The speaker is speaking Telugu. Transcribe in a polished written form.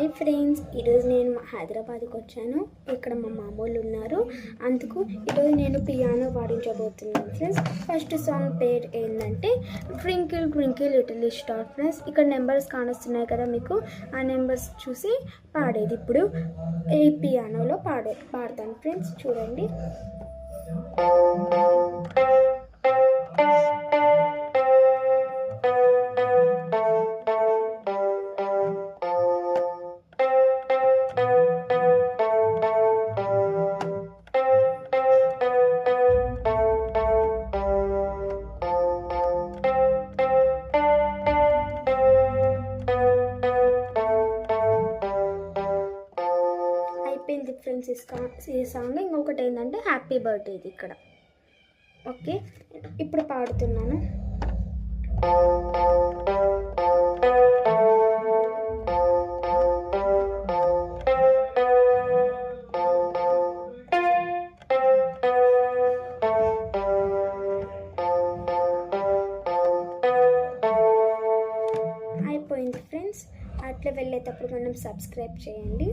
హాయ్ ఫ్రెండ్స్, ఈరోజు నేను హైదరాబాద్కి వచ్చాను. ఇక్కడ మా మామూలు ఉన్నారు, అందుకు ఈరోజు నేను పియానో వాడించబోతున్నాను ఫ్రెండ్స్. ఫస్ట్ సాంగ్ పేరు ఏంటంటే twinkle twinkle little star friends. ఇక్కడ నెంబర్స్ కానొస్తున్నాయి కదా మీకు, ఆ నెంబర్స్ చూసి పాడేది ఇప్పుడు ఈ పియానోలో పాడతాను ఫ్రెండ్స్. చూడండి. అయిపోయింది ఫ్రెండ్స్ ఈ సాంగ్. ఇంకొకటి ఏంటంటే హ్యాపీ బర్త్డేది ఇక్కడ. ఓకే, ఇప్పుడు పాడుతున్నాను. అయిపోయింది ఫ్రెండ్స్. అట్లా వెళ్ళేటప్పుడు మనం సబ్స్క్రైబ్ చేయండి.